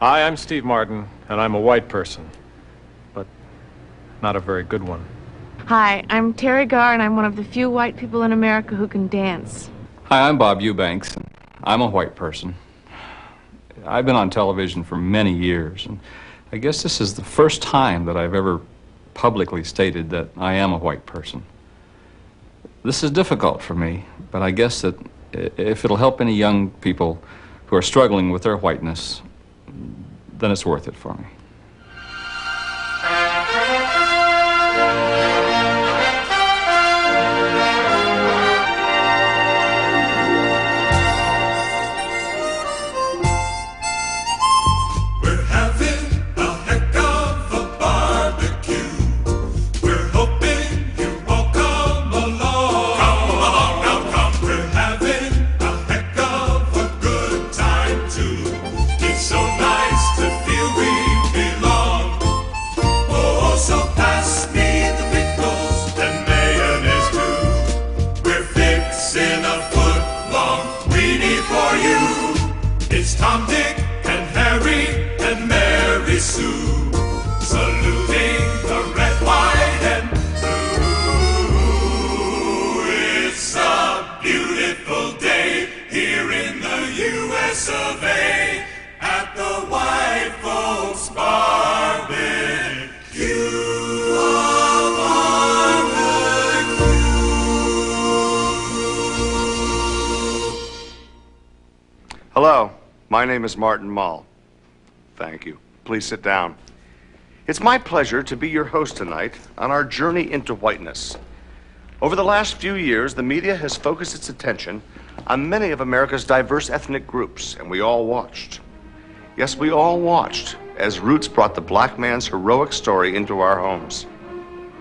Hi, I'm Steve Martin, and I'm a white person, but not a very good one. Hi, I'm Terry Garr, and I'm one of the few white people in America who can dance. Hi, I'm Bob Eubanks, and I'm a white person. I've been on television for many years, and I guess this is the first time that I've ever publicly stated that I am a white person. This is difficult for me, but I guess that if it'll help any young people who are struggling with their whiteness, then it's worth it for me. Tom, Dick, and Harry, and Mary Sue, saluting the red, white, and blue. It's a beautiful day here in the U.S. of A. at the White Folks Barbecue. Hello. My name is Martin Mull. Thank you. Please sit down. It's my pleasure to be your host tonight on our journey into whiteness. Over the last few years, the media has focused its attention on many of America's diverse ethnic groups, and we all watched. Yes, we all watched as Roots brought the black man's heroic story into our homes.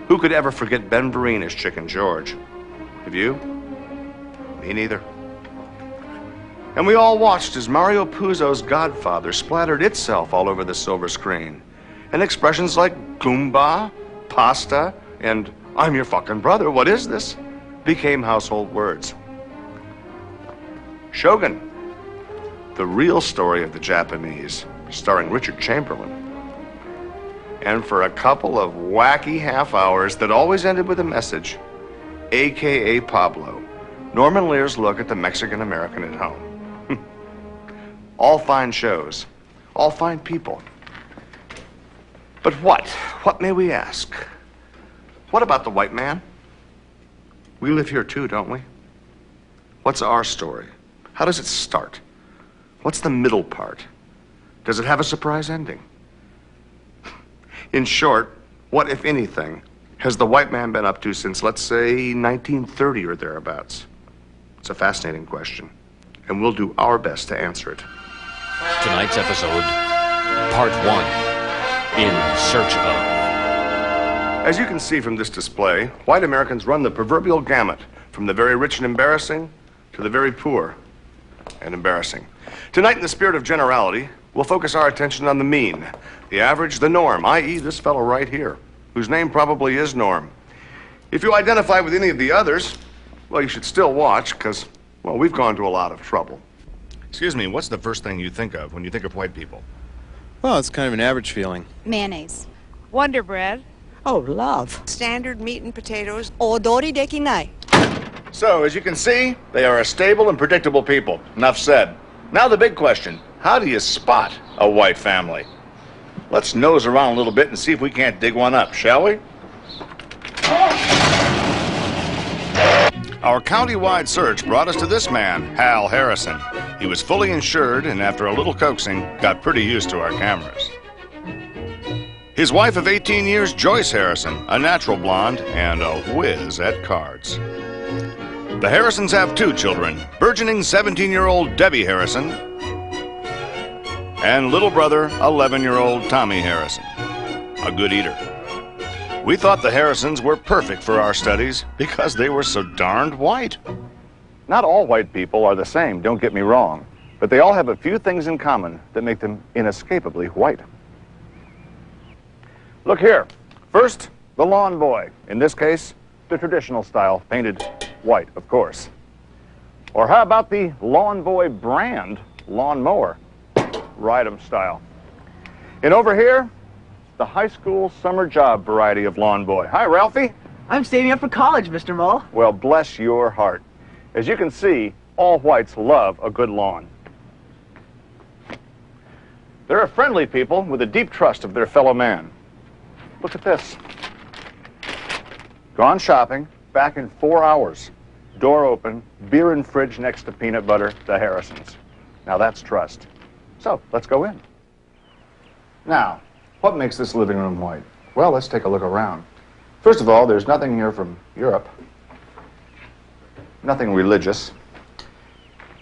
Who could ever forget Ben Vereen as Chicken George? Have you? Me neither. And we all watched as Mario Puzo's Godfather splattered itself all over the silver screen. And expressions like Goomba, pasta, and I'm your fucking brother, what is this? Became household words. Shogun, the real story of the Japanese, starring Richard Chamberlain. And for a couple of wacky half hours that always ended with a message, AKA Pablo, Norman Lear's look at the Mexican-American at home. All fine shows, all fine people. But what? What may we ask? What about the white man? We live here too, don't we? What's our story? How does it start? What's the middle part? Does it have a surprise ending? In short, what, if anything, has the white man been up to since, let's say, 1930 or thereabouts? It's a fascinating question, and we'll do our best to answer it. Tonight's episode, Part 1, In Search of. As you can see from this display, white Americans run the proverbial gamut from the very rich and embarrassing to the very poor and embarrassing. Tonight, in the spirit of generality, we'll focus our attention on the mean, the average, the norm, i.e. this fellow right here, whose name probably is Norm. If you identify with any of the others, well, you should still watch, because, well, we've gone to a lot of trouble. Excuse me, what's the first thing you think of when you think of white people? Well, it's kind of an average feeling. Mayonnaise. Wonder Bread. Oh, love. Standard meat and potatoes. Odori dekinai. So, as you can see, they are a stable and predictable people. Enough said. Now the big question, how do you spot a white family? Let's nose around a little bit and see if we can't dig one up, shall we? Our county-wide search brought us to this man, Hal Harrison. He was fully insured and after a little coaxing, got pretty used to our cameras. His wife of 18 years, Joyce Harrison, a natural blonde and a whiz at cards. The Harrisons have 2 children, burgeoning 17-year-old Debbie Harrison and little brother, 11-year-old Tommy Harrison, a good eater. We thought the Harrisons were perfect for our studies because they were so darned white. Not all white people are the same, don't get me wrong, but they all have a few things in common that make them inescapably white. Look here. First, the lawn boy. In this case, the traditional style, painted white, of course. Or how about the lawn boy brand lawnmower? Ride 'em style. And over here, the high school summer job variety of lawn boy. Hi, Ralphie. I'm saving up for college, Mr. Mull. Well, bless your heart. As you can see, all whites love a good lawn. They're a friendly people with a deep trust of their fellow man. Look at this. Gone shopping, back in 4 hours. Door open, beer in fridge next to peanut butter, the Harrisons. Now that's trust. So, let's go in. Now, what makes this living room white? Well, let's take a look around. First of all, there's nothing here from Europe. Nothing religious.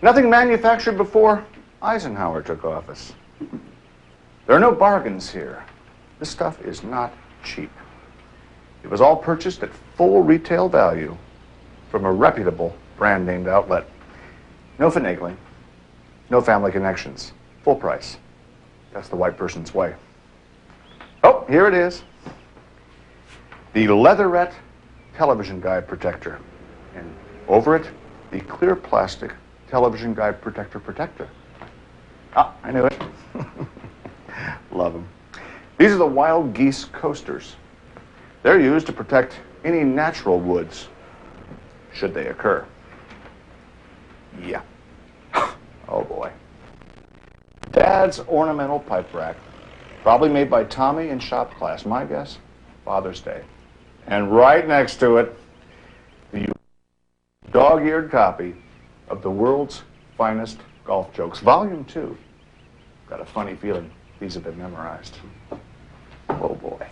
Nothing manufactured before Eisenhower took office. There are no bargains here. This stuff is not cheap. It was all purchased at full retail value from a reputable brand-named outlet. No finagling, no family connections, full price. That's the white person's way. Oh, here it is. The leatherette television guide protector. And over it, the clear plastic television guide protector. Ah, I knew it. Love them. These are the wild geese coasters. They're used to protect any natural woods, should they occur. Yeah. Oh boy. Dad's ornamental pipe rack. Probably made by Tommy in shop class. My guess, Father's Day. And right next to it, the dog-eared copy of the world's finest golf jokes. Volume 2. Got a funny feeling these have been memorized. Oh boy.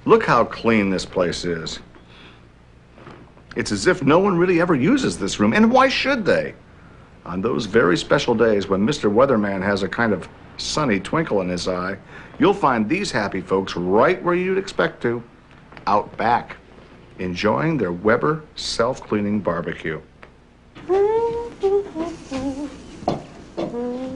Look how clean this place is. It's as if no one really ever uses this room, and why should they? On those very special days when Mr. Weatherman has a kind of sunny twinkle in his eye, you'll find these happy folks right where you'd expect to, out back, enjoying their Weber self-cleaning barbecue.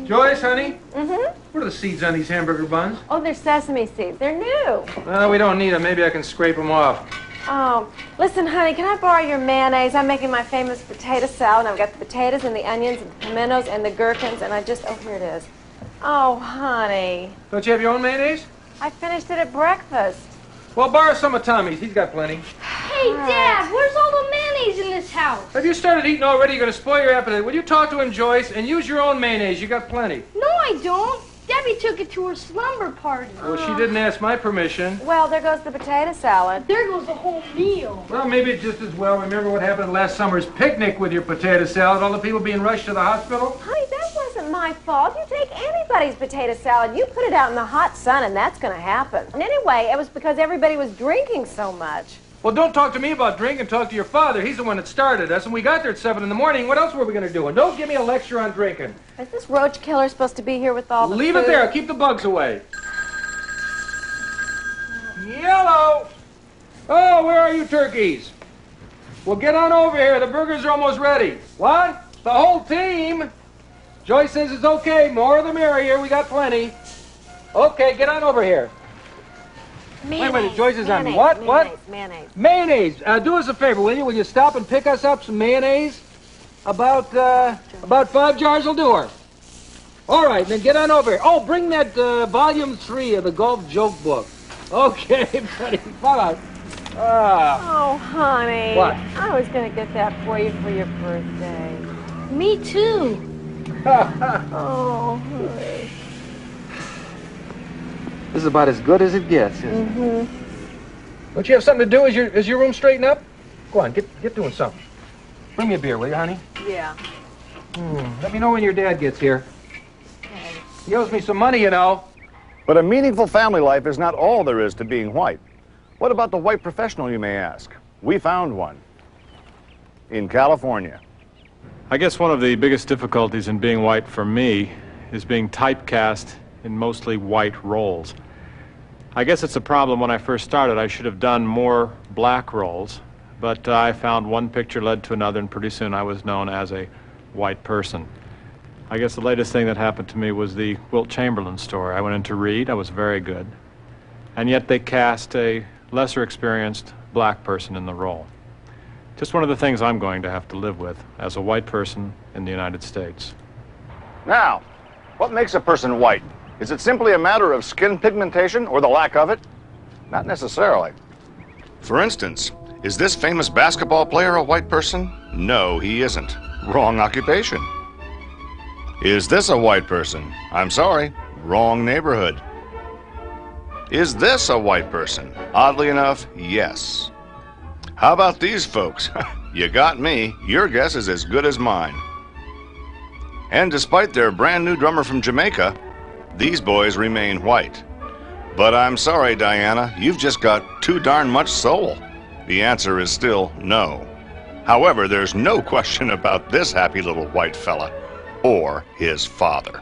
Joyce, honey? Mm-hmm. What are the seeds on these hamburger buns? Oh, they're sesame seeds. They're new. We don't need them. Maybe I can scrape them off. Oh, listen, honey, can I borrow your mayonnaise? I'm making my famous potato salad. I've got the potatoes and the onions and the pimentos and the gherkins, and oh, here it is. Oh, honey. Don't you have your own mayonnaise? I finished it at breakfast. Well, borrow some of Tommy's. He's got plenty. Hey, Dad, where's all the mayonnaise in this house? Have you started eating already? You're going to spoil your appetite. Will you talk to him, Joyce, and use your own mayonnaise? You got plenty. No, I don't. Debbie took it to her slumber party. Well, she didn't ask my permission. Well, there goes the potato salad. There goes the whole meal. Well, maybe it's just as well. Remember what happened at last summer's picnic with your potato salad? All the people being rushed to the hospital? Honey, that wasn't my fault. You take anybody's potato salad, you put it out in the hot sun, and that's going to happen. And anyway, it was because everybody was drinking so much. Well, don't talk to me about drinking. Talk to your father. He's the one that started us, and we got there at 7 in the morning. What else were we going to do? And don't give me a lecture on drinking. Is this roach killer supposed to be here with all the Leave food? it there. Keep the bugs away. Yellow! Oh, where are you turkeys? Well, get on over here. The burgers are almost ready. What? The whole team? Joyce says it's okay. More the merrier. We got plenty. Okay, get on over here. Mayonnaise, wait a minute, Joyce is on. mayonnaise, What? mayonnaise, What? Mayonnaise. Mayonnaise. Do us a favor, will you? Will you stop and pick us up some mayonnaise? About 5 jars will do her. All right, then get on over here. Oh, bring that volume 3 of the golf joke book. Okay, buddy. Follow. Oh, honey. What? I was going to get that for you for your birthday. Me too. Oh, honey. This is about as good as it gets, isn't it? Mm-hmm. Don't you have something to do? Is your room straighten up? Go on, get doing something. Bring me a beer, will you, honey? Yeah. Let me know when your dad gets here. He owes me some money, you know. But a meaningful family life is not all there is to being white. What about the white professional, you may ask? We found one in California. I guess one of the biggest difficulties in being white for me is being typecast in mostly white roles. I guess it's a problem. When I first started, I should have done more black roles, but I found one picture led to another, and pretty soon I was known as a white person. I guess the latest thing that happened to me was the Wilt Chamberlain story. I went in to read. I was very good. And yet they cast a lesser experienced black person in the role. Just one of the things I'm going to have to live with as a white person in the United States. Now, What makes a person white? Is it simply a matter of skin pigmentation or the lack of it? Not necessarily. For instance, is this famous basketball player a white person? No, he isn't. Wrong occupation. Is this a white person? I'm sorry, wrong neighborhood. Is this a white person? Oddly enough, yes. How about these folks? You got me. Your guess is as good as mine. And despite their brand new drummer from Jamaica, these boys remain white. But I'm sorry, Diana, you've just got too darn much soul. The answer is still no. However, there's no question about this happy little white fella or his father.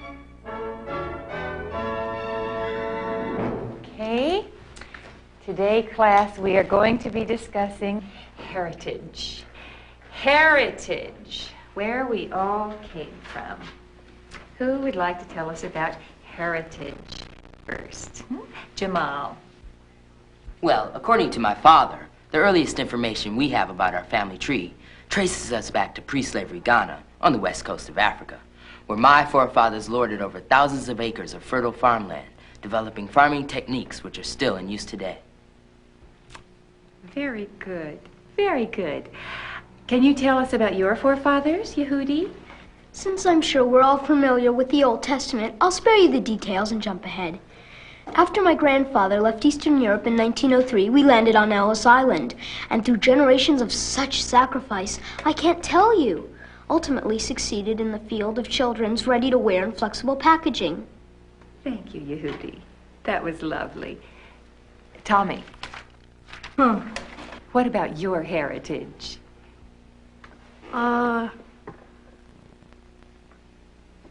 Okay. Today, class, we are going to be discussing heritage. Heritage, where we all came from. Who would like to tell us about heritage first? Jamal. Well, according to my father, the earliest information we have about our family tree traces us back to pre-slavery Ghana on the west coast of Africa, where my forefathers lorded over thousands of acres of fertile farmland, developing farming techniques which are still in use today. Very good. Very good. Can you tell us about your forefathers, Yehudi? Since I'm sure we're all familiar with the Old Testament, I'll spare you the details and jump ahead. After my grandfather left Eastern Europe in 1903, we landed on Ellis Island, and through generations of such sacrifice, I can't tell you, ultimately succeeded in the field of children's ready-to-wear and flexible packaging. Thank you, Yehudi. That was lovely. Tommy. What about your heritage?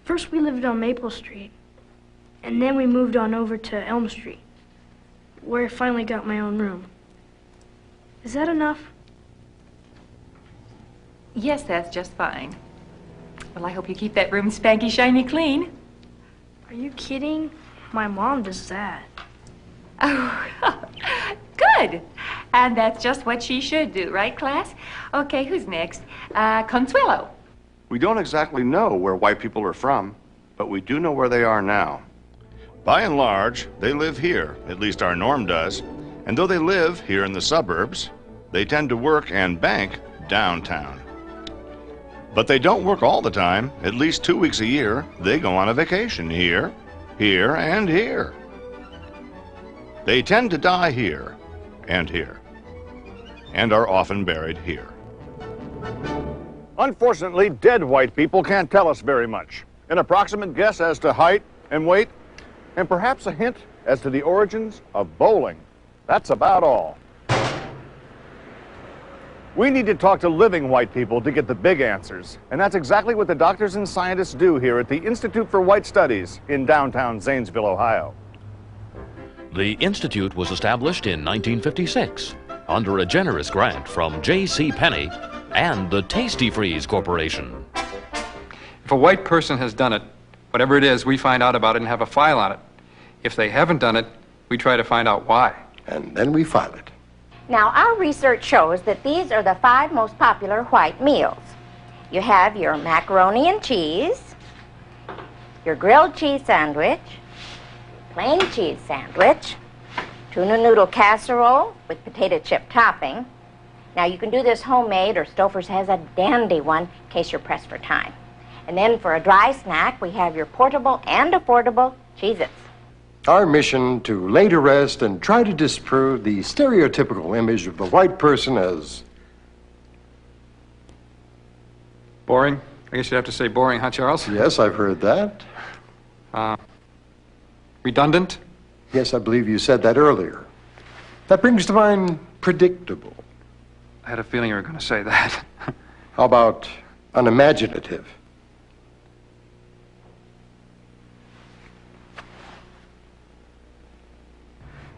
First we lived on Maple Street, and then we moved on over to Elm Street, where I finally got my own room. Is that enough? Yes, that's just fine. Well, I hope you keep that room spanky shiny clean. Are you kidding? My mom does that. Oh, good. And that's just what she should do, right, class? Okay, who's next? Consuelo. We don't exactly know where white people are from, but we do know where they are now. By and large, they live here, at least our norm does. And though they live here in the suburbs, they tend to work and bank downtown. But they don't work all the time. At least 2 weeks a year, they go on a vacation here, here, and here. They tend to die here, and are often buried here. Unfortunately, dead white people can't tell us very much. An approximate guess as to height and weight, and perhaps a hint as to the origins of bowling. That's about all. We need to talk to living white people to get the big answers, and that's exactly what the doctors and scientists do here at the Institute for White Studies in downtown Zanesville, Ohio. The Institute was established in 1956 under a generous grant from J.C. Penney and the Tasty Freeze Corporation. If a white person has done it, whatever it is, we find out about it and have a file on it. If they haven't done it, we try to find out why. And then we file it. Now, our research shows that these are the 5 most popular white meals. You have your macaroni and cheese, your grilled cheese sandwich, plain cheese sandwich, tuna noodle casserole with potato chip topping. Now, you can do this homemade, or Stouffer's has a dandy one in case you're pressed for time. And then for a dry snack, we have your portable and affordable Cheez-Its. Our mission to lay to rest and try to disprove the stereotypical image of the white person as Boring? I guess you'd have to say boring, huh, Charles? Yes, I've heard that. Redundant? Yes, I believe you said that earlier. That brings to mind predictable. I had a feeling you were going to say that. How about unimaginative?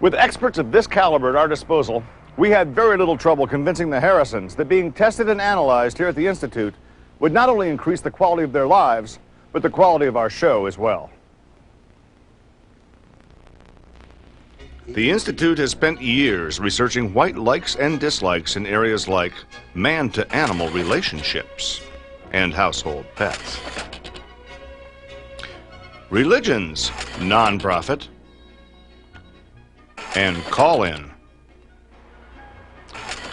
With experts of this caliber at our disposal, we had very little trouble convincing the Harrisons that being tested and analyzed here at the Institute would not only increase the quality of their lives, but the quality of our show as well. The Institute has spent years researching white likes and dislikes in areas like man-to-animal relationships and household pets. Religions, non-profit, and call-in.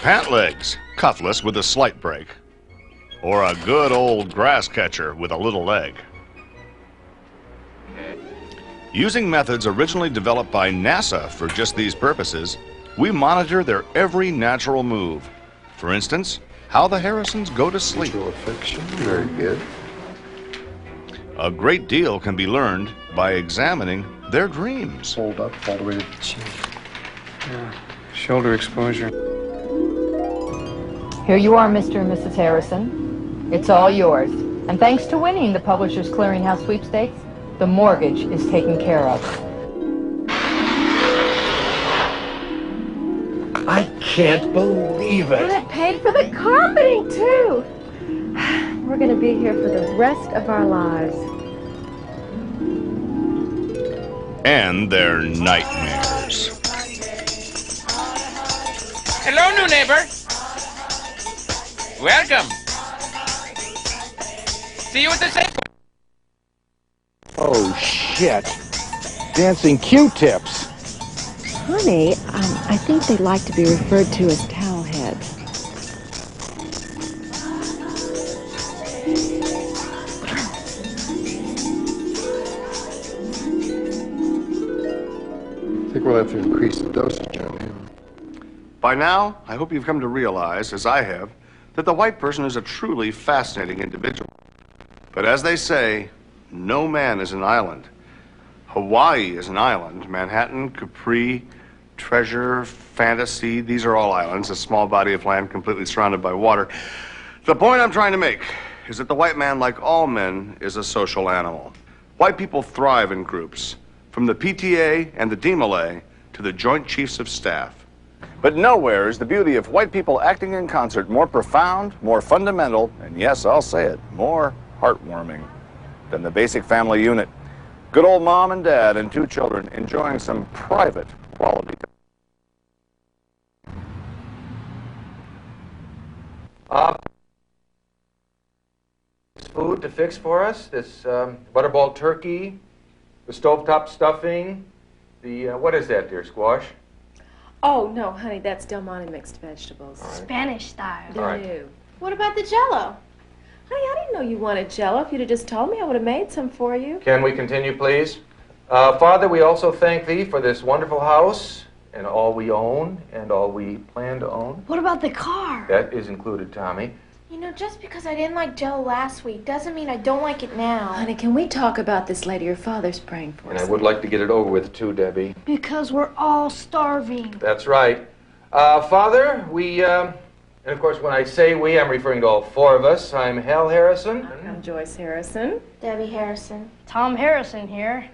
Pant legs, cuffless with a slight break, or a good old grass catcher with a little leg. Using methods originally developed by NASA for just these purposes, we monitor their every natural move. For instance, how the Harrisons go to sleep. Visual affection, very good. A great deal can be learned by examining their dreams. Hold up all the way to the chin. Yeah. Shoulder exposure. Here you are, Mr. and Mrs. Harrison. It's all yours. And thanks to winning the Publishers Clearinghouse sweepstakes, the mortgage is taken care of. I can't believe it. And it paid for the carpeting, too. We're going to be here for the rest of our lives. And their nightmares. Hello, new neighbor. Welcome. See you at the safe. Oh, shit. Dancing Q-tips. Honey, I think they like to be referred to as towel heads. I think we'll have to increase the dosage on him. By now, I hope you've come to realize, as I have, that the white person is a truly fascinating individual. But as they say, no man is an island. Hawaii is an island. Manhattan, Capri, Treasure, Fantasy, these are all islands, a small body of land completely surrounded by water. The point I'm trying to make is that the white man, like all men, is a social animal. White people thrive in groups, from the PTA and the DMLA to the Joint Chiefs of Staff. But nowhere is the beauty of white people acting in concert more profound, more fundamental, and yes, I'll say it, more heartwarming than the basic family unit. Good old mom and dad and 2 children enjoying some private quality time. This food to fix for us, this butterball turkey, the stovetop stuffing, the, what is that, dear, squash? Oh, no, honey, that's Del Monte mixed vegetables. Spanish style. All right. New. What about the Jell-O? Honey, I didn't know you wanted Jell-O. If you'd have just told me, I would have made some for you. Can we continue, please? Father, we also thank thee for this wonderful house and all we own and all we plan to own. What about the car? That is included, Tommy. You know, just because I didn't like Jell-O last week doesn't mean I don't like it now. Honey, can we talk about this later? Your father's praying for And us. I would like to get it over with, too, Debbie. Because we're all starving. That's right. Father, we, and of course, when I say we, I'm referring to all 4 of us. I'm Hal Harrison. I'm Joyce Harrison. Debbie Harrison. Tom Harrison here.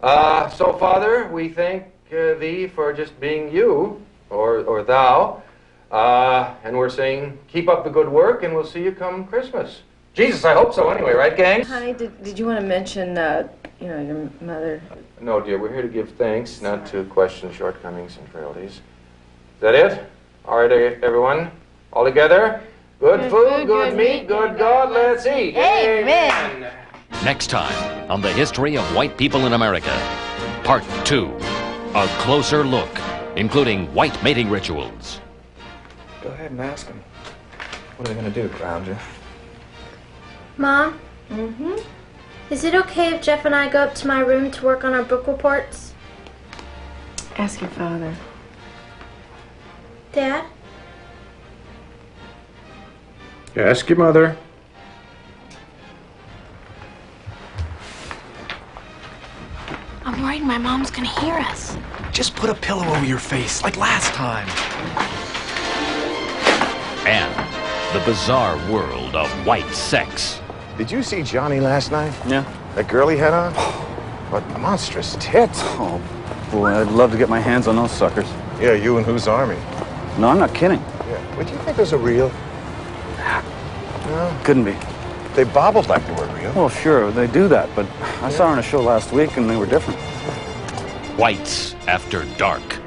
So, Father, we thank thee for just being you, or thou, and we're saying, keep up the good work, and we'll see you come Christmas. Jesus, I hope so anyway, right, gang? Honey, did you want to mention, you know, your mother? No, dear, we're here to give thanks, not to question shortcomings and frailties. Is that it? All right, everyone, all together? Good food, good meat, good God, let's eat. Amen. Next time on the history of white people in America, Part 2, a closer look, including white mating rituals. Go ahead and ask them. What are they going to do, ground you? Mom? Mm-hmm. Is it okay if Jeff and I go up to my room to work on our book reports? Ask your father. Dad? Ask your mother. I'm worried my mom's gonna hear us. Just put a pillow over your face, like last time. And the bizarre world of white sex. Did you see Johnny last night? Yeah. That girl he had on? What monstrous tits. Oh, boy, I'd love to get my hands on those suckers. Yeah, you and whose army? No, I'm not kidding. Yeah. Would you think those are real? No. Couldn't be. They bobbled like they were real. Well, sure, they do that, but I saw her on a show last week and they were different. Whites After Dark.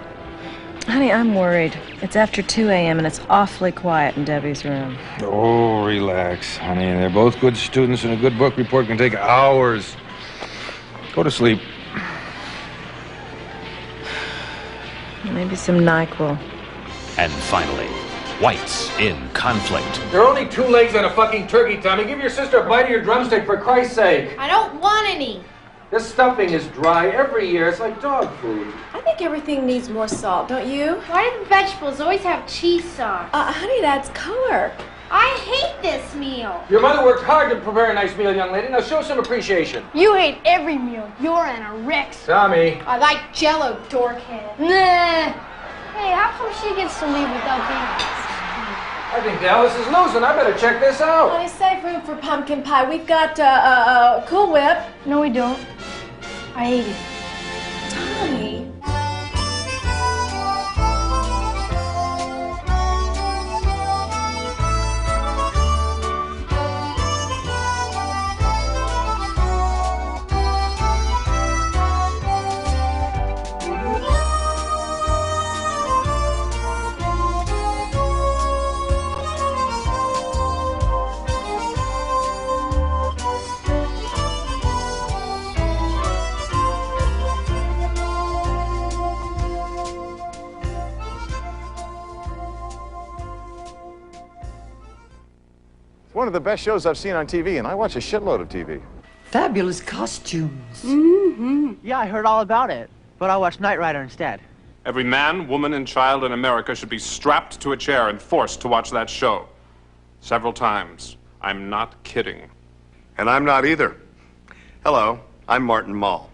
Honey, I'm worried. It's after 2 a.m. and it's awfully quiet in Debbie's room. Oh, relax, honey. They're both good students, and a good book report can take hours. Go to sleep. Maybe some NyQuil. And finally, whites in conflict. There are only 2 legs on a fucking turkey, Tommy. Give your sister a bite of your drumstick, for Christ's sake. I don't want any. This stuffing is dry every year. It's like dog food. I think everything needs more salt, don't you? Why do the vegetables always have cheese sauce? Honey, that's color. I hate this meal. Your mother worked hard to prepare a nice meal, young lady. Now show some appreciation. You hate every meal. You're anorexic. Tommy. I like Jell-O, dorkhead. Nah. Hey, how come she gets to leave without being asked? I think Dallas is losing. I better check this out. Honey, save room for pumpkin pie. We've got Cool Whip. No, we don't. I ate it. Tommy. One of the best shows I've seen on TV, and I watch a shitload of TV. Fabulous costumes. Mm-hmm. Yeah, I heard all about it, but I'll watch Knight Rider instead. Every man, woman, and child in America should be strapped to a chair and forced to watch that show. Several times. I'm not kidding. And I'm not either. Hello, I'm Martin Mull.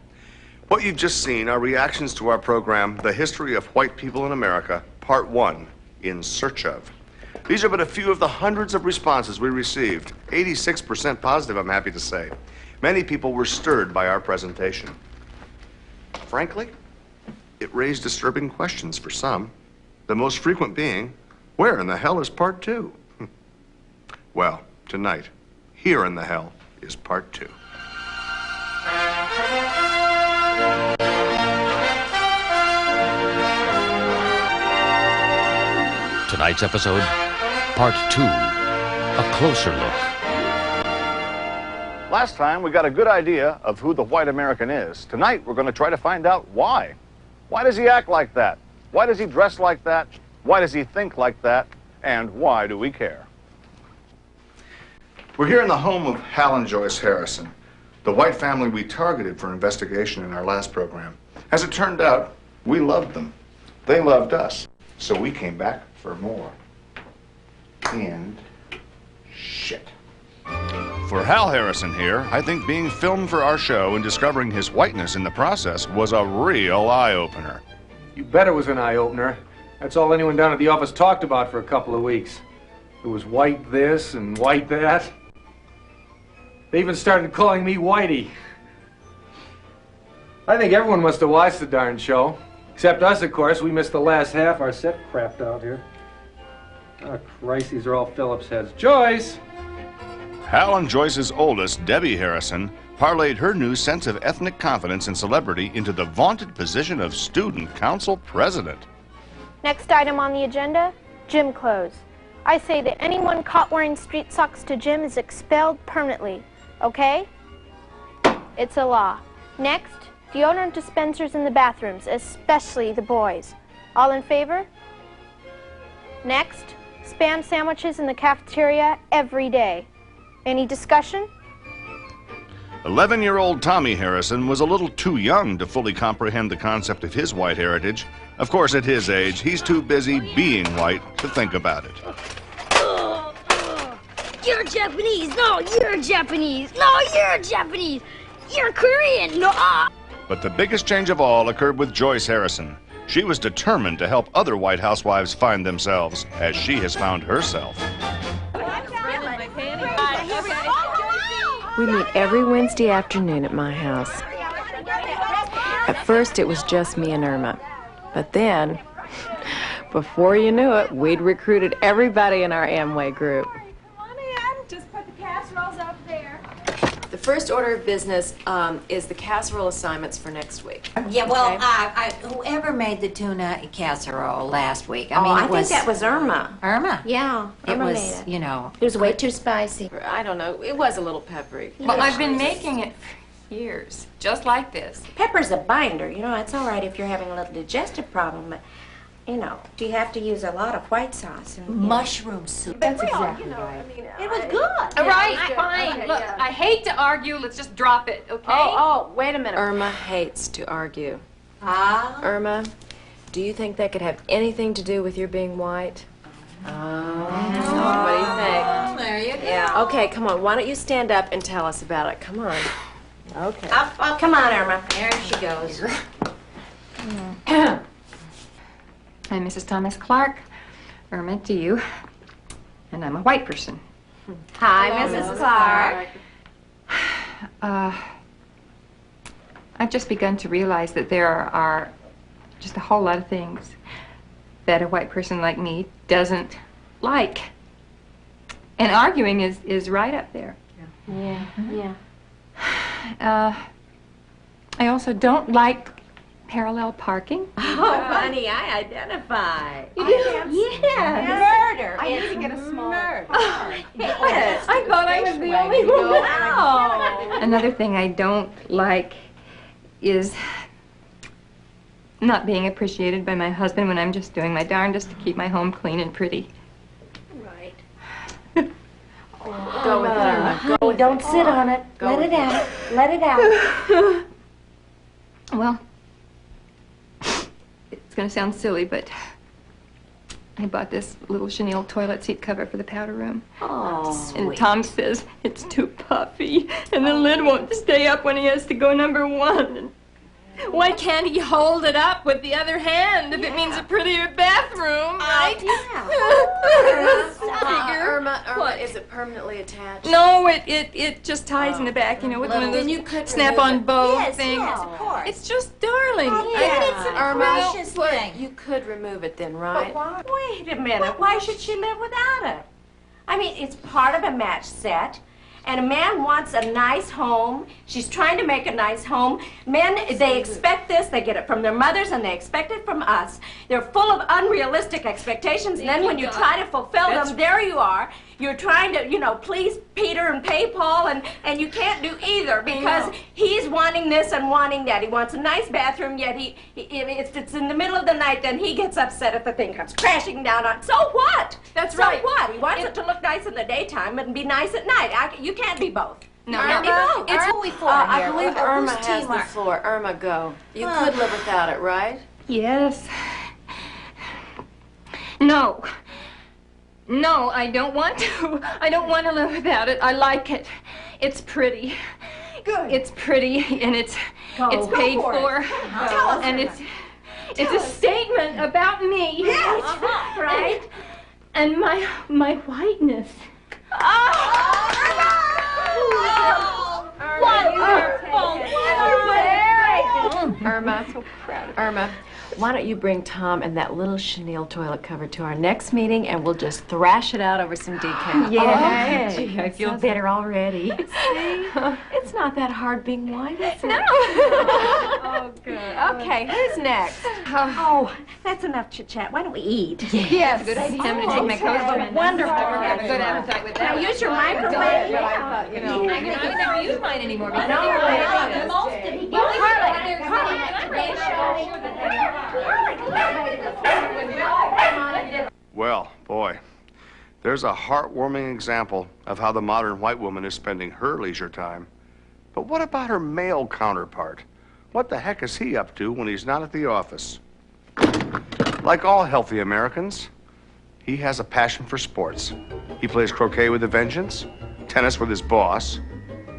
What you've just seen are reactions to our program, The History of White People in America, Part 1, In Search Of. These are but a few of the hundreds of responses we received. 86% positive, I'm happy to say. Many people were stirred by our presentation. Frankly, it raised disturbing questions for some. The most frequent being, where in the hell is Part 2? Well, tonight, here in the hell is Part 2. Tonight's episode, Part 2, A Closer Look. Last time, we got a good idea of who the white American is. Tonight, we're going to try to find out why. Why does he act like that? Why does he dress like that? Why does he think like that? And why do we care? We're here in the home of Hal and Joyce Harrison, the white family we targeted for investigation in our last program. As it turned out, we loved them. They loved us. So we came back for more. And shit. For Hal Harrison here, I think being filmed for our show and discovering his whiteness in the process was a real eye-opener. You bet it was an eye-opener. That's all anyone down at the office talked about for a couple of weeks. It was white this and white that. They even started calling me Whitey. I think everyone must have watched the darn show. Except us, of course. We missed the last half. Our set crapped out here. Oh, Christ, these are all Phillips heads. Joyce! Hal and Joyce's oldest, Debbie Harrison, parlayed her new sense of ethnic confidence and celebrity into the vaunted position of student council president. Next item on the agenda, gym clothes. I say that anyone caught wearing street socks to gym is expelled permanently, okay? It's a law. Next, deodorant dispensers in the bathrooms, especially the boys. All in favor? Next, Spam sandwiches in the cafeteria every day. Any discussion? 11-year-old Tommy Harrison was a little too young to fully comprehend the concept of his white heritage. Of course, at his age, he's too busy being white to think about it. You're Japanese. No, you're Japanese. No, you're Japanese. You're Korean. No. But the biggest change of all occurred with Joyce Harrison. She was determined to help other white housewives find themselves, as she has found herself. We meet every Wednesday afternoon at my house. At first, it was just me and Irma. But then, before you knew it, we'd recruited everybody in our Amway group. Just put the casseroles up there. The first order of business is the casserole assignments for next week. Yeah, well, Okay. whoever made the tuna casserole last week, I think that was Irma. Irma? Yeah, It Irma was, made it. it was way too spicy. I don't know. It was a little peppery. Well, I've been making it Years. Just like this. Pepper's a binder. You know, it's all right if you're having a little digestive problem, but, you know, you have to use a lot of white sauce. And, mushroom soup. That's exactly right. It was good. All right, fine. Okay, Look, yeah. I hate to argue. Let's just drop it, okay? Oh, wait a minute. Irma hates to argue. Ah. Irma, do you think that could have anything to do with your being white? What do you think? There you go. Yeah. Okay, come on. Why don't you stand up and tell us about it? Come on. Okay. Oh, come on, Irma. There she goes. I'm Mrs. Thomas Clark. Irma to you. And I'm a white person. Hi, Mrs. Clark. I've just begun to realize that there are just a whole lot of things that a white person like me doesn't like. And arguing is right up there. Yeah. I also don't like parallel parking. Oh, honey, I identify. You do? Yes. Murder. I need to get a small murder. Yes. I thought I was the only one. No. Another thing I don't like is not being appreciated by my husband when I'm just doing my darndest to keep my home clean and pretty. Right. Go with it, Irma. Honey, don't sit on it. Let it out. Let it out. Well, it's going to sound silly, but I bought this little chenille toilet seat cover for the powder room. Oh, and Tom says it's too puffy, and the lid won't stay up when he has to go #1. And why can't he hold it up with the other hand if it means a prettier bathroom, right? Irma, is it permanently attached? No, it just ties in the back, you know, with one of Then those you could snap-on remove it. bow Yes, things. yes, of course. It's just darling. It's a Irma, precious but thing. you could remove it then, But right? why? Wait a minute. Why should she live without it? I mean, it's part of a match set. And a man wants a nice home. She's trying to make a nice home. Men, they expect this. They get it from their mothers, and they expect it from us. They're full of unrealistic expectations. And then when you try to fulfill them, there you are. You're trying to, you know, please Peter and pay Paul, and you can't do either because he's wanting this and wanting that. He wants a nice bathroom, yet if it's in the middle of the night, then he gets upset if the thing comes crashing down on. So what? That's so right. What? He wants it to look nice in the daytime and be nice at night. You can't be both. No, You can't be both. It's who we for I here. believe Irma Whose has team the are- floor. Irma, go. You could live without it, right? Yes. No. No, I don't want to. I don't want to live without it. I like it. It's pretty. Good. It's pretty, and it's paid for. And it's a statement about me. Yes, right. And my whiteness. Irma, why don't you bring Tom and that little chenille toilet cover to our next meeting, and we'll just thrash it out over some decaf. Yeah. Okay. Gee, I feel better already. See? It's not that hard being white, is it? No. Oh, good. Okay, who's next? Oh, that's enough chit-chat. Why don't we eat? Yes. Good idea. I'm going to take my coat off. Wonderful. I have a good appetite with that. Now use your microwave. You know. I never use mine anymore. I Well, boy, there's a heartwarming example of how the modern white woman is spending her leisure time. But what about her male counterpart? What the heck is he up to when he's not at the office? Like all healthy Americans, he has a passion for sports. He plays croquet with a vengeance, tennis with his boss,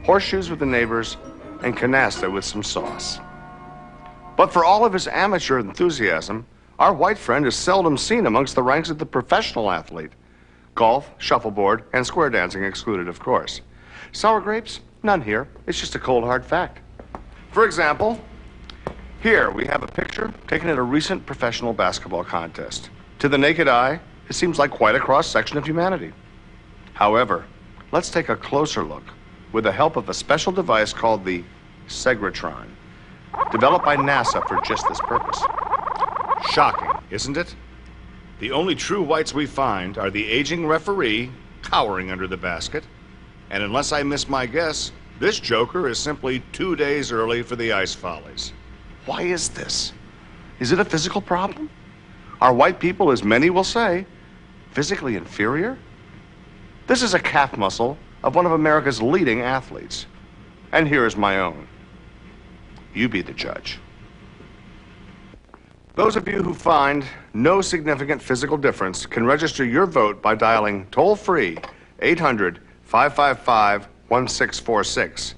horseshoes with the neighbors, and canasta with some sauce. But for all of his amateur enthusiasm, our white friend is seldom seen amongst the ranks of the professional athlete. Golf, shuffleboard, and square dancing excluded, of course. Sour grapes? None here. It's just a cold, hard fact. For example, here we have a picture taken at a recent professional basketball contest. To the naked eye, it seems like quite a cross-section of humanity. However, let's take a closer look with the help of a special device called the Segratron, developed by NASA for just this purpose. Shocking, isn't it? The only true whites we find are the aging referee cowering under the basket, and unless I miss my guess, This joker is simply 2 days early for the ice follies. Why is this? Is it a physical problem? Are white people, as many will say, physically inferior? This is a calf muscle of one of America's leading athletes. And here is my own. You be the judge. Those of you who find no significant physical difference can register your vote by dialing toll-free 800-555-1646.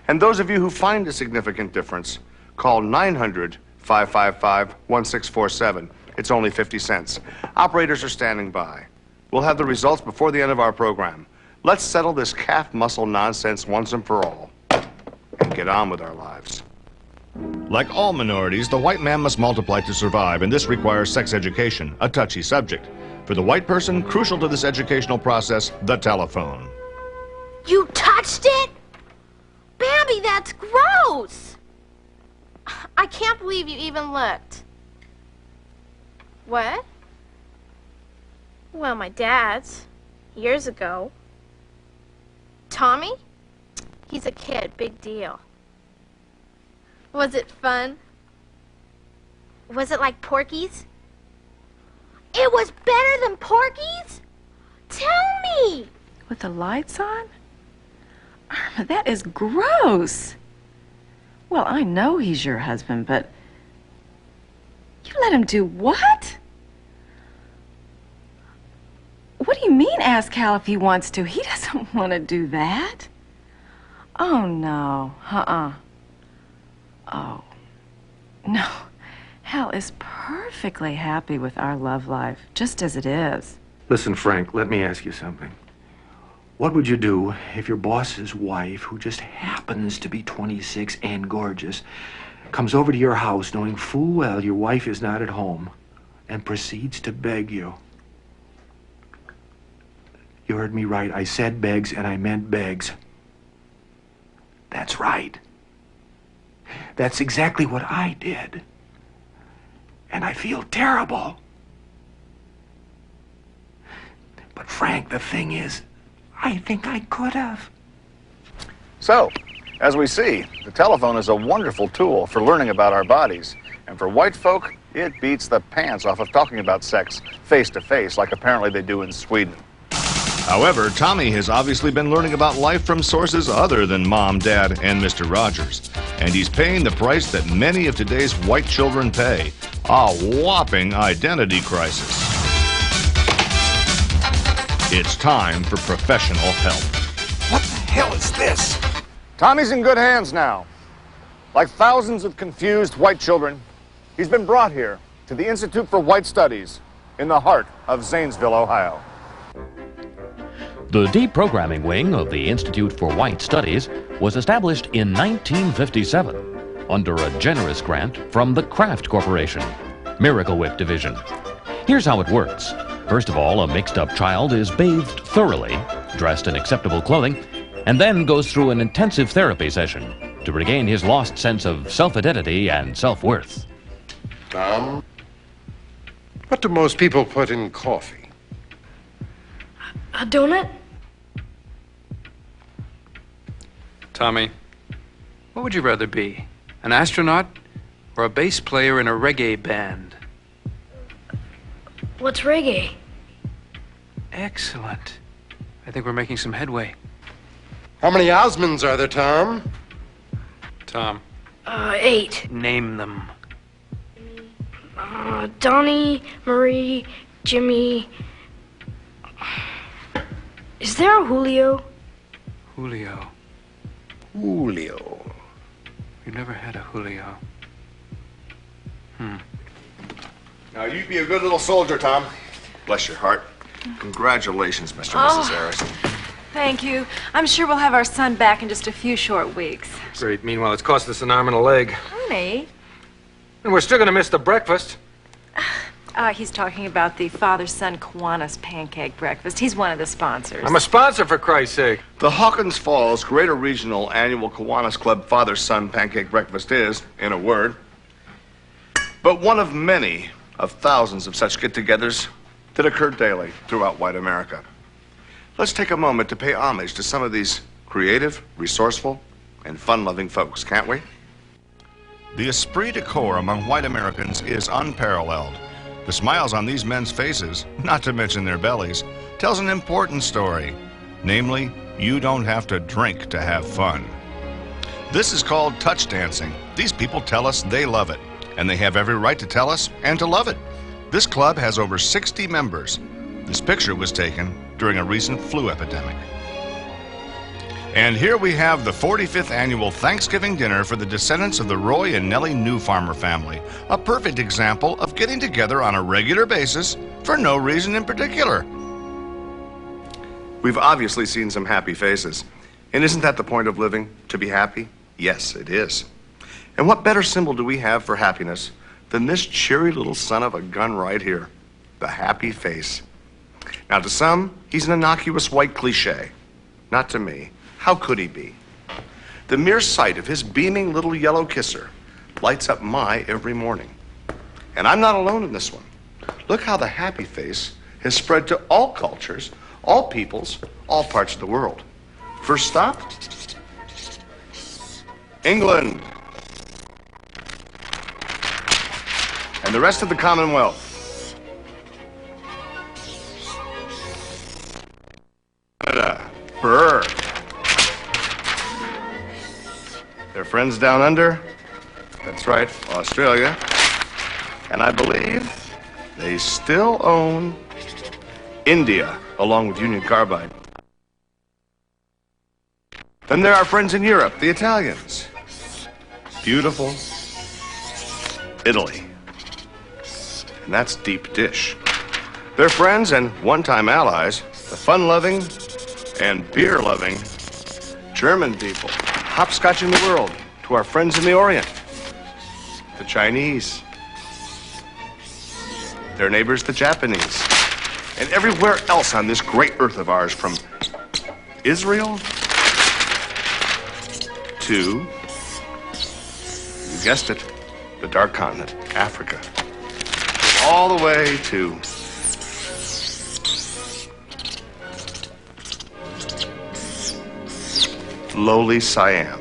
And those of you who find a significant difference, call 900-555-1647. It's only 50 cents. Operators are standing by. We'll have the results before the end of our program. Let's settle this calf muscle nonsense once and for all and get on with our lives. Like all minorities, the white man must multiply to survive, and this requires sex education, a touchy subject. For the white person, crucial to this educational process, the telephone. You touched it? Bambi, that's gross! I can't believe you even looked. What? Well, my dad's. Years ago. Tommy? He's a kid, big deal. Was it fun? Was it like Porky's? It was better than Porky's? Tell me! With the lights on? Irma, that is gross. Well, I know he's your husband, but you let him do what? What do you mean, ask Hal if he wants to? He doesn't want to do that. Oh, no. Oh, no. Hal is perfectly happy with our love life, just as it is. Listen, Frank, let me ask you something. What would you do if your boss's wife, who just happens to be 26 and gorgeous, comes over to your house knowing full well your wife is not at home and proceeds to beg you? You heard me right. I said begs and I meant begs. That's right. That's exactly what I did. And I feel terrible. But Frank, the thing is, I think I could have. So, as we see, the telephone is a wonderful tool for learning about our bodies. And for white folk, it beats the pants off of talking about sex face to face like apparently they do in Sweden. However, Tommy has obviously been learning about life from sources other than Mom, Dad, and Mr. Rogers. And he's paying the price that many of today's white children pay, a whopping identity crisis. It's time for professional help. What the hell is this? Tommy's in good hands now. Like thousands of confused white children, he's been brought here to the Institute for White Studies in the heart of Zanesville, Ohio. The deprogramming wing of the Institute for White Studies was established in 1957 under a generous grant from the Kraft Corporation, Miracle Whip Division. Here's how it works. First of all, a mixed-up child is bathed thoroughly, dressed in acceptable clothing, and then goes through an intensive therapy session to regain his lost sense of self-identity and self-worth. Tom, what do most people put in coffee? A donut? Tommy, what would you rather be? An astronaut or a bass player in a reggae band? What's reggae? Excellent. I think we're making some headway. How many Osmonds are there, Tom? Tom. 8. Name them. Donnie, Marie, Jimmy. Is there a Julio? Julio. Julio. You've never had a Julio. Now, you be a good little soldier, Tom. Bless your heart. Congratulations, Mr. and Mrs. Harrison. Thank you. I'm sure we'll have our son back in just a few short weeks. Great. Meanwhile, it's cost us an arm and a leg. Honey. And we're still going to miss the breakfast. He's talking about the father-son Kiwanis pancake breakfast. He's one of the sponsors. I'm a sponsor, for Christ's sake. The Hawkins Falls Greater Regional Annual Kiwanis Club Father-Son Pancake Breakfast is, in a word, but one of many of thousands of such get-togethers that occur daily throughout white America. Let's take a moment to pay homage to some of these Creative, resourceful, and fun-loving folks, can't we? The esprit de corps among white Americans is unparalleled. The smiles on these men's faces, not to mention their bellies, tells an important story. Namely, you don't have to drink to have fun. This is called touch dancing. These people tell us they love it, and they have every right to tell us and to love it. This club has over 60 members. This picture was taken during a recent flu epidemic. And here we have the 45th annual Thanksgiving dinner for the descendants of the Roy and Nellie Newfarmer family. A perfect example of getting together on a regular basis for no reason in particular. We've obviously seen some happy faces. And isn't that the point of living? To be happy? Yes, it is. And what better symbol do we have for happiness than this cheery little son of a gun right here? The happy face. Now, to some, he's an innocuous white cliche. Not to me. How could he be? The mere sight of his beaming little yellow kisser lights up my every morning. And I'm not alone in this one. Look how the happy face has spread to all cultures, all peoples, all parts of the world. First stop, England. And the rest of the Commonwealth. Canada. Brr. Their friends down under, that's right, Australia. And I believe they still own India, along with Union Carbide. Then there are friends in Europe, the Italians. Beautiful Italy. And that's deep dish. They're friends and one-time allies, the fun-loving and beer-loving German people. Hopscotching the world to our friends in the Orient, the Chinese, their neighbors, the Japanese, and everywhere else on this great earth of ours, from Israel to, you guessed it, the dark continent, Africa, all the way to lowly Siam.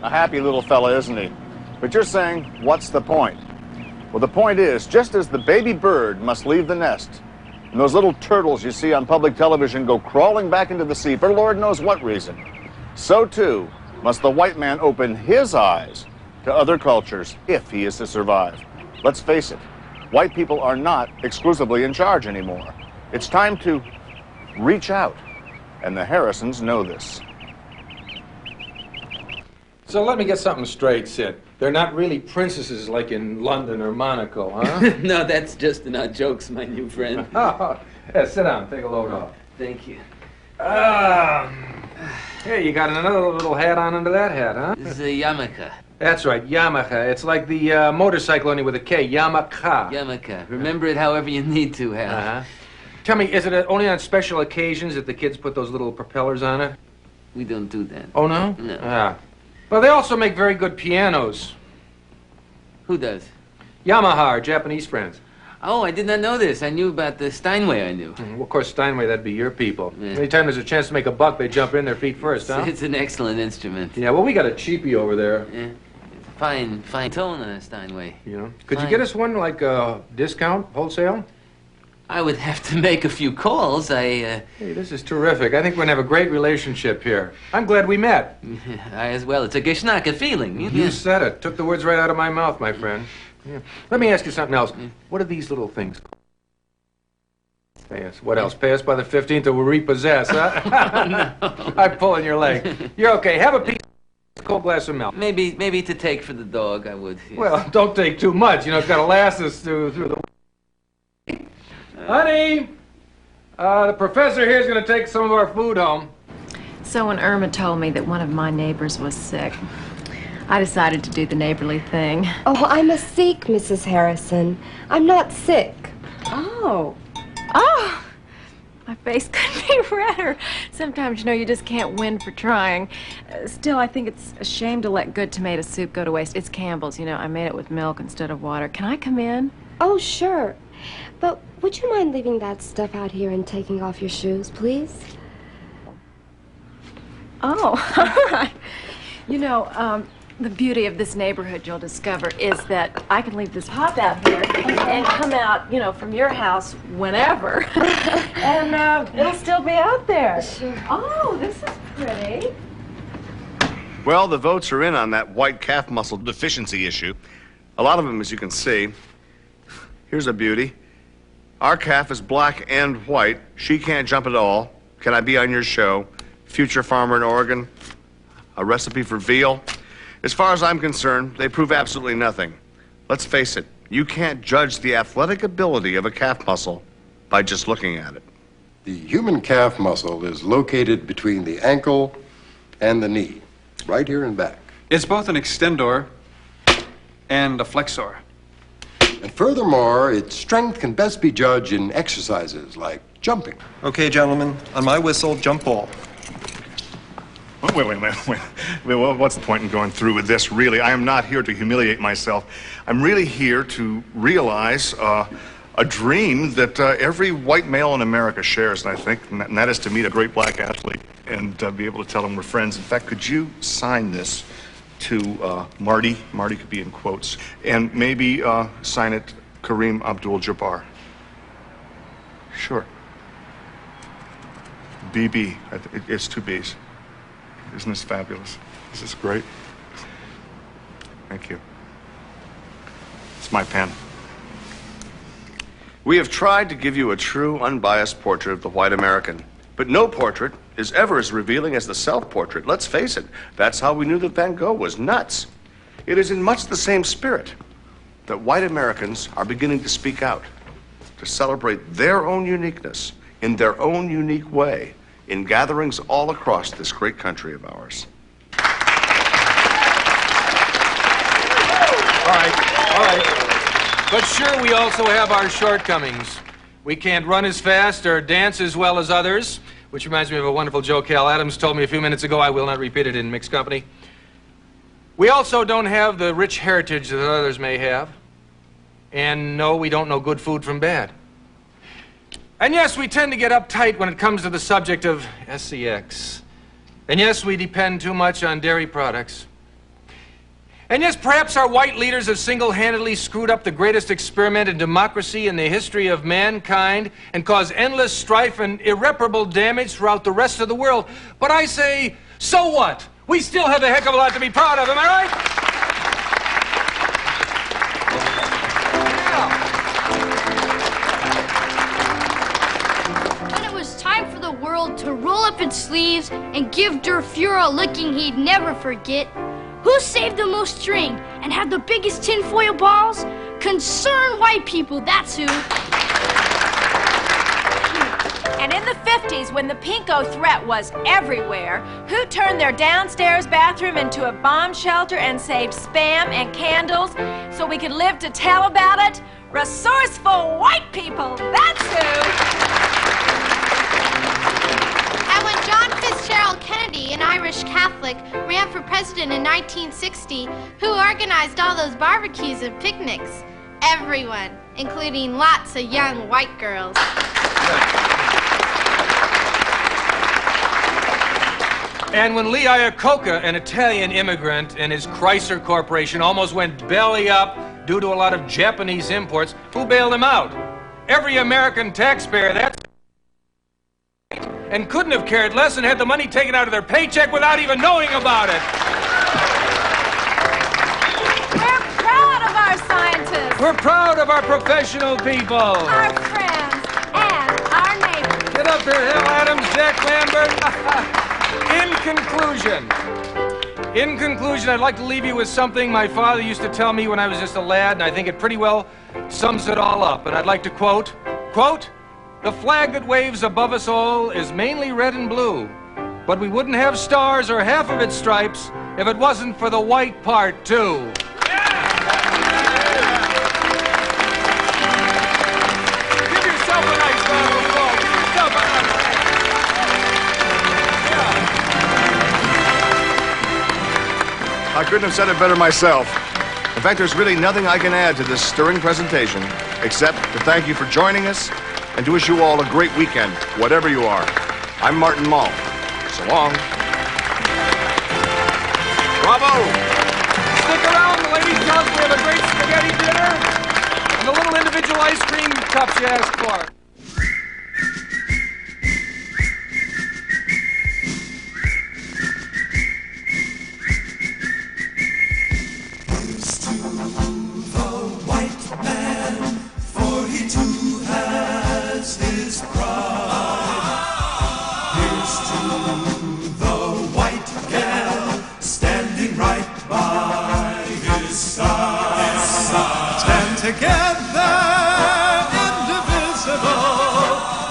A happy little fella, isn't he? But you're saying, what's the point? Well, the point is, just as the baby bird must leave the nest, and those little turtles you see on public television go crawling back into the sea for Lord knows what reason, so too must the white man open his eyes to other cultures if he is to survive. Let's face it, white people are not exclusively in charge anymore. It's time to reach out. And the Harrisons know this. So let me get something straight, Sid. They're not really princesses like in London or Monaco, huh? No, that's just enough jokes, my new friend. Oh, yeah, sit down. Take a load off. Thank you. Hey, you got another little hat on under that hat, huh? This is a yarmulke. That's right, Yamaha. It's like the motorcycle only with a K, Yamaha. Yarmulke. Remember it however you need to, Hal. Uh-huh. Tell me, is it only on special occasions that the kids put those little propellers on it? We don't do that. Oh, no? No. Ah. Well, they also make very good pianos. Who does? Yamaha, our Japanese friends. Oh, I did not know this. I knew about the Steinway, I knew. Well, of course, Steinway, that'd be your people. Yeah. Anytime there's a chance to make a buck, they jump in their feet first, huh? It's an excellent instrument. Yeah, well, we got a cheapie over there. Yeah. It's fine tone on a Steinway. You know? Could you get us one, like, discount, wholesale? I would have to make a few calls. Hey, this is terrific. I think we're going to have a great relationship here. I'm glad we met. I as well. It's a Geschnacke feeling. You said it. Took the words right out of my mouth, my friend. Yeah. Let me ask you something else. What are these little things? Pay us. What else? Pay us by the 15th or we'll repossess, huh? No. I'm pulling your leg. You're okay. Have a piece. Cold glass of milk. Maybe to take for the dog, I would. Yes. Well, don't take too much. You know, it's got to last us through the... Honey, the professor here is going to take some of our food home. So when Irma told me that one of my neighbors was sick, I decided to do the neighborly thing. Oh, I'm a Sikh, Mrs. Harrison. I'm not sick. Oh. Oh! My face couldn't be redder. Sometimes, you know, you just can't win for trying. Still, I think it's a shame to let good tomato soup go to waste. It's Campbell's, you know. I made it with milk instead of water. Can I come in? Oh, sure. But would you mind leaving that stuff out here and taking off your shoes, please? Oh, you know, the beauty of this neighborhood you'll discover is that I can leave this hop out here and come out, you know, from your house whenever. And it'll still be out there. Oh, this is pretty. Well, the votes are in on that white calf muscle deficiency issue. A lot of them, as you can see. Here's a beauty. Our calf is black and white. She can't jump at all. Can I be on your show? Future farmer in Oregon. A recipe for veal. As far as I'm concerned, they prove absolutely nothing. Let's face it, you can't judge the athletic ability of a calf muscle by just looking at it. The human calf muscle is located between the ankle and the knee, right here in back. It's both an extensor and a flexor. And furthermore, its strength can best be judged in exercises like jumping. Okay, gentlemen, on my whistle, jump ball. Wait. Well, what's the point in going through with this, really? I am not here to humiliate myself. I'm really here to realize a dream that every white male in America shares, and I think, and that is to meet a great black athlete and be able to tell him we're friends. In fact, could you sign this to Marty? Marty could be in quotes. And maybe sign it Kareem Abdul-Jabbar. Sure. BB. It's two B's. Isn't this fabulous? This is great. Thank you. It's my pen. We have tried to give you a true, unbiased portrait of the white American, but no portrait is ever as revealing as the self-portrait. Let's face it, that's how we knew that Van Gogh was nuts. It is in much the same spirit that white Americans are beginning to speak out, to celebrate their own uniqueness in their own unique way, in gatherings all across this great country of ours. All right. But sure, we also have our shortcomings. We can't run as fast or dance as well as others, which reminds me of a wonderful joke Hal Adams told me a few minutes ago. I will not repeat it in mixed company. We also don't have the rich heritage that others may have. And no, we don't know good food from bad. And yes, we tend to get uptight when it comes to the subject of SCX. And yes, we depend too much on dairy products. And yes, perhaps our white leaders have single-handedly screwed up the greatest experiment in democracy in the history of mankind and caused endless strife and irreparable damage throughout the rest of the world. But I say, so what? We still have a heck of a lot to be proud of, am I right? To roll up its sleeves and give Der Fuhrer a licking he'd never forget. Who saved the most string and had the biggest tinfoil balls? Concerned white people, that's who. And in the 50s, when the Pinko threat was everywhere, who turned their downstairs bathroom into a bomb shelter and saved Spam and candles so we could live to tell about it? Resourceful white people, that's who. John Fitzgerald Kennedy, an Irish Catholic, ran for president in 1960, who organized all those barbecues and picnics? Everyone, including lots of young white girls. And when Lee Iacocca, an Italian immigrant, and his Chrysler Corporation almost went belly up due to a lot of Japanese imports, who bailed him out? Every American taxpayer, that's and couldn't have cared less and had the money taken out of their paycheck without even knowing about it. We're proud of our scientists. We're proud of our professional people. Our friends and our neighbors. Get up here, Hal Adams, Jack Lambert. In conclusion, I'd like to leave you with something my father used to tell me when I was just a lad, and I think it pretty well sums it all up. And I'd like to quote, "The flag that waves above us all is mainly red and blue, but we wouldn't have stars or half of its stripes if it wasn't for the white part, too." Give yourself a nice round of applause. Give yourself a nice... I couldn't have said it better myself. In fact, there's really nothing I can add to this stirring presentation except to thank you for joining us and to wish you all a great weekend, whatever you are. I'm Martin Mull. So long. Bravo! Stick around, the ladies' house. We have a great spaghetti dinner and the little individual ice cream cups you asked for. Together, indivisible,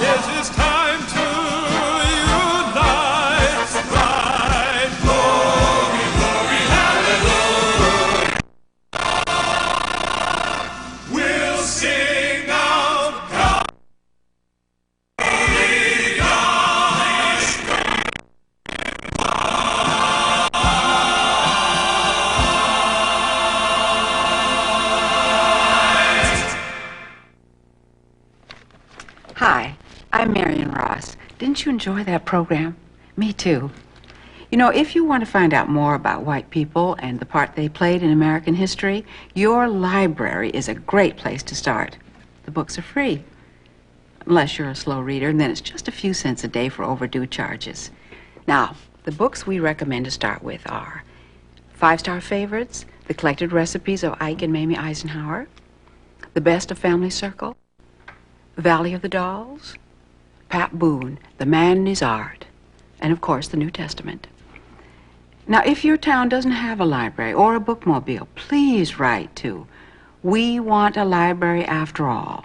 it is time to unite. Right, glory, glory, hallelujah. We'll sing out, God, holy God. Hi, I'm Marion Ross. Didn't you enjoy that program? Me too. You know, if you want to find out more about white people and the part they played in American history, your library is a great place to start. The books are free, unless you're a slow reader, and then it's just a few cents a day for overdue charges. Now, the books we recommend to start with are Five-Star Favorites, The Collected Recipes of Ike and Mamie Eisenhower, The Best of Family Circle, Valley of the Dolls, Pat Boone, The Man and His Art, and of course the New Testament. Now, if your town doesn't have a library or a bookmobile, please write to We Want a Library After All.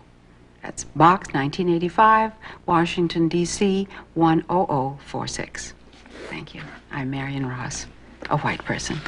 That's Box 1985, Washington, D.C. 10046. Thank you. I'm Marion Ross, a white person.